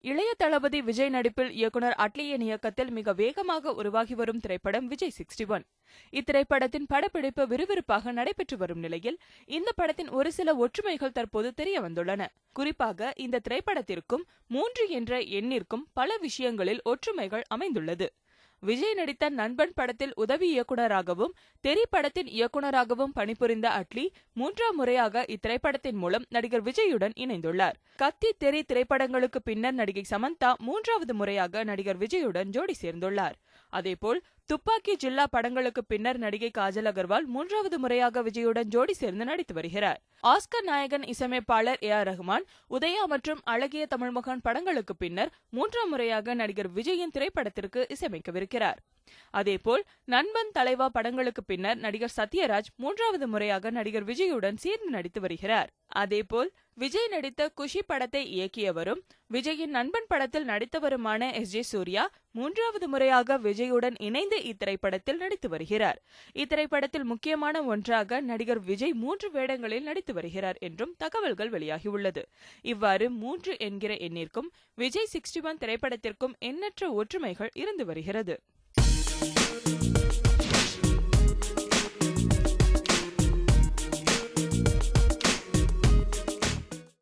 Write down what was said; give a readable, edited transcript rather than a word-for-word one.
இளைய தளபதி விஜய் நடிப்பில் இயக்குனர் அட்லியின் இயக்கத்தில் மிக வேகமாக உருவாகி வரும் திரைப்படம் விஜய் 61. இத்திரைப்படத்தின் படப்பிடிப்பு விறுவிறுப்பாக நடைபெற்று வரும் நிலையில் இந்த படத்தின் ஒரு சில ஒற்றுமைகள் தற்போது தெரிய வந்துள்ளன. குறிப்பாக இந்த திரைப்படத்திற்கும் 3 என்ற எண்ணிற்கும் பல விஷயங்களில் ஒற்றுமைகள் அமைந்துள்ளது. விஜய் நடித்த நண்பன் படத்தில் உதவி இயக்குநராகவும் தெரி படத்தின் இயக்குநராகவும் பணிபுரிந்த அட்லி 3ஆம் முறையாக இத்திரைப்படத்தின் மூலம் நடிகர் விஜயுடன் இணைந்துள்ளார். கத்தி தெரி திரைப்படங்களுக்கு பின்னர் நடிகை சமந்தா 3வது முறையாக நடிகர் விஜயுடன் ஜோடி சேர்ந்துள்ளார். அதேபோல் துப்பாக்கி ஜில்லா படங்களுக்கு பின்னர் நடிகை காஜல் அகர்வால் 3வது முறையாக விஜயுடன் ஜோடி சேர்ந்து நடித்து வருகிறார். ஆஸ்கர் நாயகன் இசையமைப்பாளர் AR ரஹ்மான், உதயா மற்றும் அழகிய தமிழ்மகன் படங்களுக்கு பின்னர் 3ஆம் முறையாக நடிகர் விஜயின் திரைப்படத்திற்கு இசையமைக்கவிருக்கிறார். அதேபோல் நண்பன் தலைவா படங்களுக்கு பின்னர் நடிகர் சத்யராஜ் 3வது முறையாக நடிகர் விஜயுடன் சேர்ந்து நடித்து வருகிறார். அதேபோல் விஜய் நடித்த குஷி படத்தை இயக்கியவரும் விஜயின் நண்பன் படத்தில் நடித்தவருமான SJ சூர்யா 3வது முறையாக விஜயுடன் இணைந்து இத்திரைப்படத்தில் நடித்து வருகிறார். இத்திரைப்படத்தில் முக்கியமான ஒன்றாக நடிகர் விஜய் 3 வேடங்களில் நடித்து வருகிறார் என்றும் தகவல்கள் வெளியாகியுள்ளது. இவ்வாறு 3 என்கிற எண்ணிற்கும் விஜய் 61 திரைப்படத்திற்கும் எண்ணற்ற ஒற்றுமைகள் இருந்து வருகிறது.